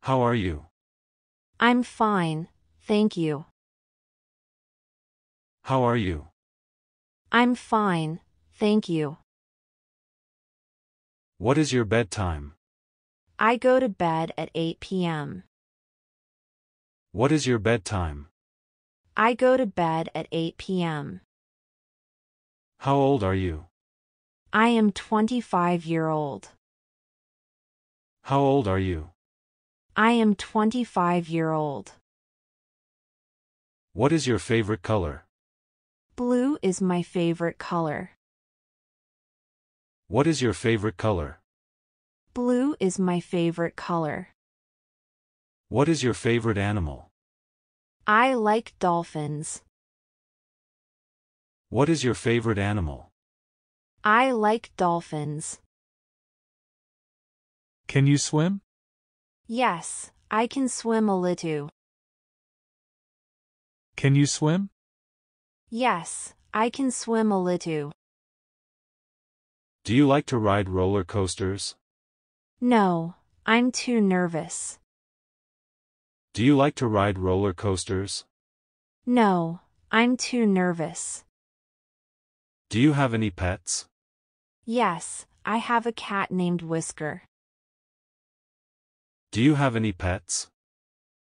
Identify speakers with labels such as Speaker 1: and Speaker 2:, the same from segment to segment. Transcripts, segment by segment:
Speaker 1: How are you?
Speaker 2: I'm fine, thank you.
Speaker 1: How are you?
Speaker 2: I'm fine, thank you.
Speaker 1: What is your bedtime?
Speaker 2: I go to bed at 8 p.m.
Speaker 1: What is your bedtime?
Speaker 2: I go to bed at 8 p.m.
Speaker 1: How old are you?
Speaker 2: I am 25-year-old.
Speaker 1: How old are you?
Speaker 2: I am 25-year-old.
Speaker 1: What is your favorite color?
Speaker 2: Blue is my favorite color.
Speaker 1: What is your favorite color?
Speaker 2: Blue is my favorite color.
Speaker 1: What is your favorite animal?
Speaker 2: I like dolphins.
Speaker 1: What is your favorite animal?
Speaker 2: I like dolphins.
Speaker 1: Can you swim?
Speaker 2: Yes, I can swim a little.
Speaker 1: Can you swim?
Speaker 2: Yes, I can swim a little.
Speaker 1: Do you like to ride roller coasters?
Speaker 2: No, I'm too nervous.
Speaker 1: Do you like to ride roller coasters?
Speaker 2: No, I'm too nervous.
Speaker 1: Do you have any pets?
Speaker 2: Yes, I have a cat named Whisker.
Speaker 1: Do you have any pets?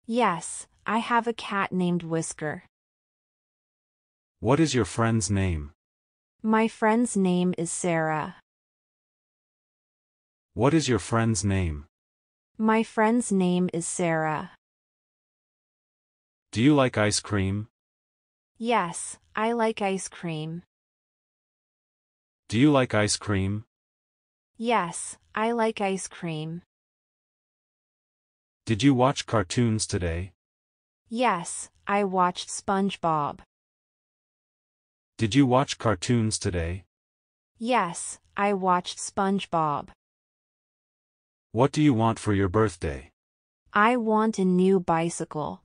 Speaker 2: Yes, I have a cat named Whisker.
Speaker 1: What is your friend's name?
Speaker 2: My friend's name is Sarah.
Speaker 1: What is your friend's name?
Speaker 2: My friend's name is Sarah.
Speaker 1: Do you like ice cream?
Speaker 2: Yes, I like ice cream.
Speaker 1: Do you like ice cream?
Speaker 2: Yes, I like ice cream.
Speaker 1: Did you watch cartoons today?
Speaker 2: Yes, I watched SpongeBob.
Speaker 1: Did you watch cartoons today?
Speaker 2: Yes, I watched SpongeBob.
Speaker 1: What do you want for your birthday?
Speaker 2: I want a new bicycle.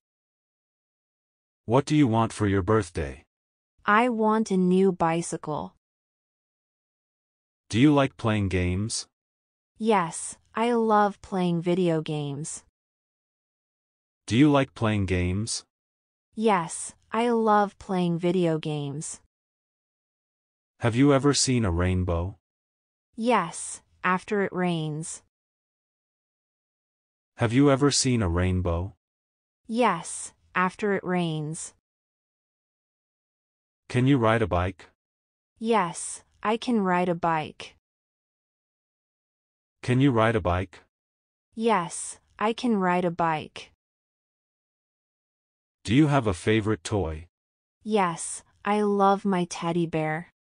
Speaker 1: What do you want for your birthday?
Speaker 2: I want a new bicycle.
Speaker 1: Do you like playing games?
Speaker 2: Yes, I love playing video games.
Speaker 1: Do you like playing games?
Speaker 2: Yes, I love playing video games.
Speaker 1: Have you ever seen a rainbow?
Speaker 2: Yes, after it rains.
Speaker 1: Have you ever seen a rainbow?
Speaker 2: Yes, after it rains.
Speaker 1: Can you ride a bike?
Speaker 2: Yes, I can ride a bike.
Speaker 1: Can you ride a bike?
Speaker 2: Yes, I can ride a bike.
Speaker 1: Do you have a favorite toy?
Speaker 2: Yes, I love my teddy bear.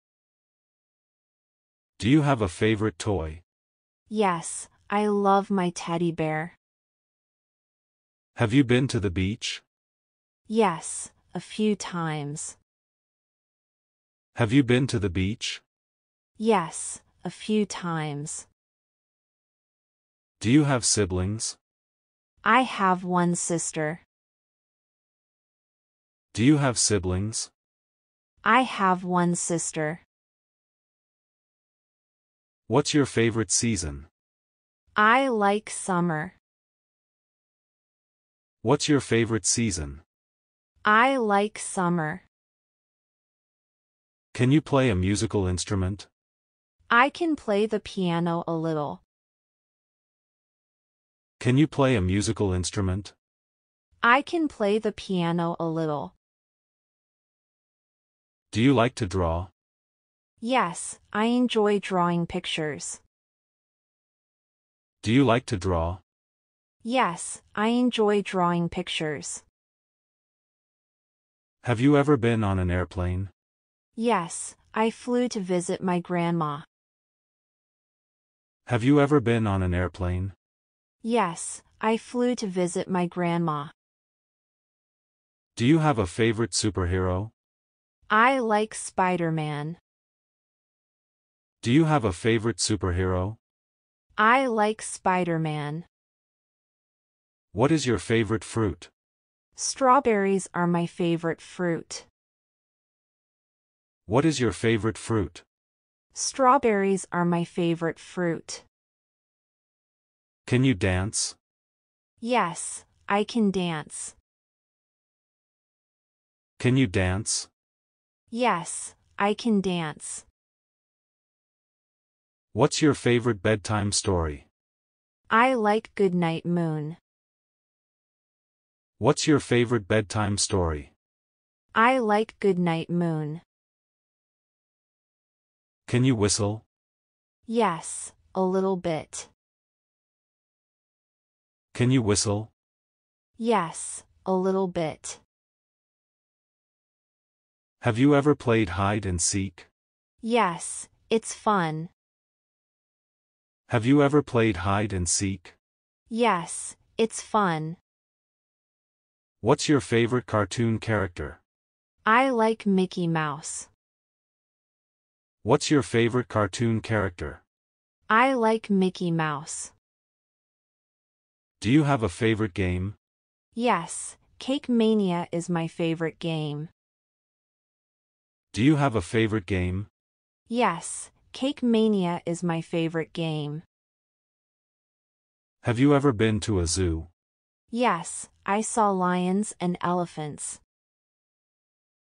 Speaker 1: Do you have a favorite toy?
Speaker 2: Yes, I love my teddy bear.
Speaker 1: Have you been to the beach?
Speaker 2: Yes, a few times.
Speaker 1: Have you been to the beach?
Speaker 2: Yes, a few times.
Speaker 1: Do you have siblings?
Speaker 2: I have one sister.
Speaker 1: Do you have siblings?
Speaker 2: I have one sister.
Speaker 1: What's your favorite season?
Speaker 2: I like summer.
Speaker 1: What's your favorite season?
Speaker 2: I like summer.
Speaker 1: Can you play a musical instrument?
Speaker 2: I can play the piano a little.
Speaker 1: Can you play a musical instrument?
Speaker 2: I can play the piano a little.
Speaker 1: Do you like to draw?
Speaker 2: Yes, I enjoy drawing pictures.
Speaker 1: Do you like to draw?
Speaker 2: Yes, I enjoy drawing pictures.
Speaker 1: Have you ever been on an airplane?
Speaker 2: Yes, I flew to visit my grandma.
Speaker 1: Have you ever been on an airplane?
Speaker 2: Yes, I flew to visit my grandma.
Speaker 1: Do you have a favorite superhero?
Speaker 2: I like Spider-Man.
Speaker 1: Do you have a favorite superhero?
Speaker 2: I like Spider-Man.
Speaker 1: What is your favorite fruit?
Speaker 2: Strawberries are my favorite fruit.
Speaker 1: What is your favorite fruit?
Speaker 2: Strawberries are my favorite fruit.
Speaker 1: Can you dance?
Speaker 2: Yes, I can dance.
Speaker 1: Can you dance?
Speaker 2: Yes, I can dance.
Speaker 1: What's your favorite bedtime story?
Speaker 2: I like Goodnight Moon.
Speaker 1: What's your favorite bedtime story?
Speaker 2: I like Goodnight Moon.
Speaker 1: Can you whistle?
Speaker 2: Yes, a little bit.
Speaker 1: Can you whistle?
Speaker 2: Yes, a little bit.
Speaker 1: Have you ever played hide and seek?
Speaker 2: Yes, it's fun.
Speaker 1: Have you ever played hide and seek?
Speaker 2: Yes, it's fun.
Speaker 1: What's your favorite cartoon character?
Speaker 2: I like Mickey Mouse.
Speaker 1: What's your favorite cartoon character?
Speaker 2: I like Mickey Mouse.
Speaker 1: Do you have a favorite game?
Speaker 2: Yes, Cake Mania is my favorite game.
Speaker 1: Do you have a favorite game?
Speaker 2: Yes, Cake Mania is my favorite game.
Speaker 1: Have you ever been to a zoo?
Speaker 2: Yes, I saw lions and elephants.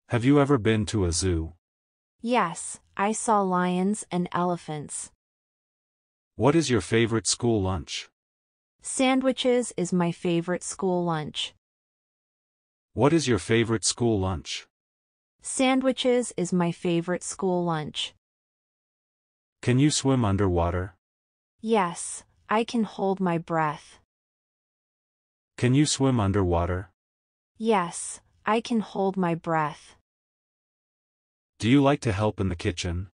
Speaker 1: Have you ever been to a zoo?
Speaker 2: Yes, I saw lions and elephants.
Speaker 1: What is your favorite school lunch?
Speaker 2: Sandwiches is my favorite school lunch.
Speaker 1: What is your favorite school lunch?
Speaker 2: Sandwiches is my favorite school lunch.
Speaker 1: Can you swim underwater?
Speaker 2: Yes, I can hold my breath.
Speaker 1: Can you swim underwater?
Speaker 2: Yes, I can hold my breath.
Speaker 1: Do you like to help in the kitchen?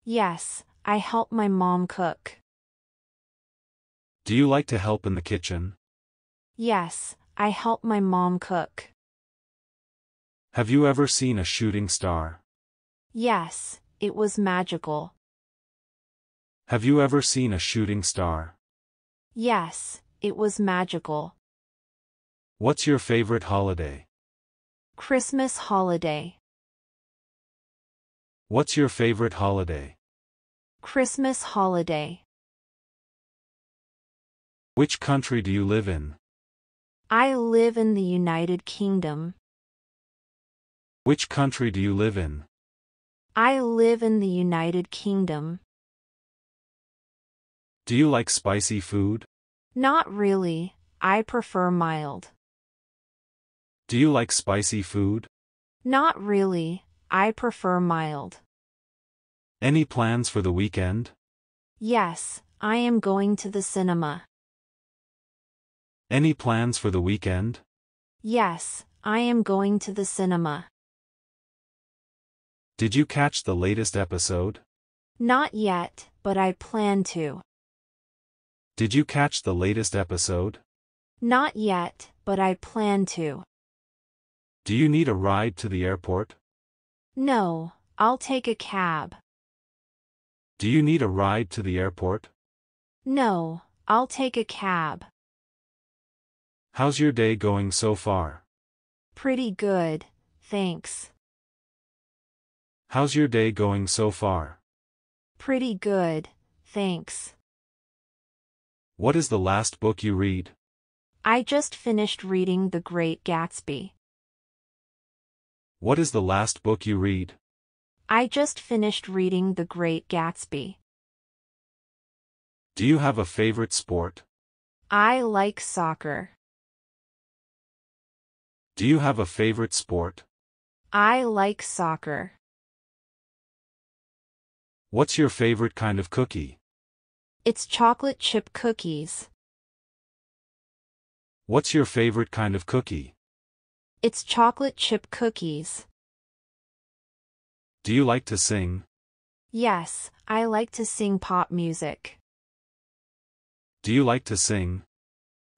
Speaker 2: Yes, I help my mom cook.
Speaker 1: Do you like to help in the kitchen?
Speaker 2: Yes, I help my mom cook.
Speaker 1: Have you ever seen a shooting star?
Speaker 2: Yes, it was magical.
Speaker 1: Have you ever seen a shooting star?
Speaker 2: Yes, it was magical.
Speaker 1: What's your favorite holiday?
Speaker 2: Christmas holiday.
Speaker 1: What's your favorite holiday?
Speaker 2: Christmas holiday.
Speaker 1: Which country do you live in?
Speaker 2: I live in the United Kingdom.
Speaker 1: Which country do you live in?
Speaker 2: I live in the United Kingdom.
Speaker 1: Do you like spicy food?
Speaker 2: Not really, I prefer mild.
Speaker 1: Do you like spicy food?
Speaker 2: Not really, I prefer mild.
Speaker 1: Any plans for the weekend?
Speaker 2: Yes, I am going to the cinema.
Speaker 1: Any plans for the weekend?
Speaker 2: Yes, I am going to the cinema.
Speaker 1: Did you catch the latest episode?
Speaker 2: Not yet, but I plan to.
Speaker 1: Did you catch the latest episode?
Speaker 2: Not yet, but I plan to.
Speaker 1: Do you need a ride to the airport?
Speaker 2: No, I'll take a cab.
Speaker 1: Do you need a ride to the airport?
Speaker 2: No, I'll take a cab.
Speaker 1: How's your day going so far?
Speaker 2: Pretty good, thanks.
Speaker 1: How's your day going so far?
Speaker 2: Pretty good, thanks.
Speaker 1: What is the last book you read?
Speaker 2: I just finished reading The Great Gatsby.
Speaker 1: What is the last book you read?
Speaker 2: I just finished reading The Great Gatsby.
Speaker 1: Do you have a favorite sport?
Speaker 2: I like soccer.
Speaker 1: Do you have a favorite sport?
Speaker 2: I like soccer.
Speaker 1: What's your favorite kind of cookie?
Speaker 2: It's chocolate chip cookies.
Speaker 1: What's your favorite kind of cookie?
Speaker 2: It's chocolate chip cookies.
Speaker 1: Do you like to sing?
Speaker 2: Yes, I like to sing pop music.
Speaker 1: Do you like to sing?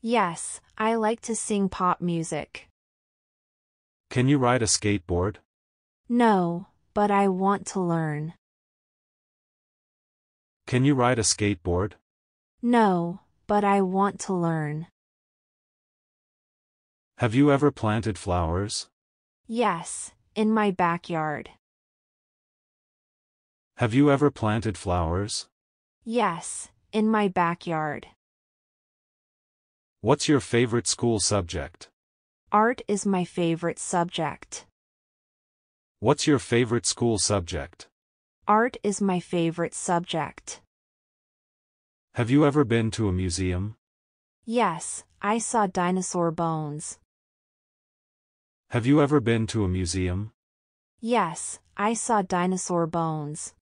Speaker 2: Yes, I like to sing pop music.
Speaker 1: Can you ride a skateboard?
Speaker 2: No, but I want to learn.
Speaker 1: Can you ride a skateboard?
Speaker 2: No, but I want to learn.
Speaker 1: Have you ever planted flowers?
Speaker 2: Yes, in my backyard.
Speaker 1: Have you ever planted flowers?
Speaker 2: Yes, in my backyard.
Speaker 1: What's your favorite school subject?
Speaker 2: Art is my favorite subject.
Speaker 1: What's your favorite school subject?
Speaker 2: Art is my favorite subject.
Speaker 1: Have you ever been to a museum?
Speaker 2: Yes, I saw dinosaur bones.
Speaker 1: Have you ever been to a museum?
Speaker 2: Yes, I saw dinosaur bones.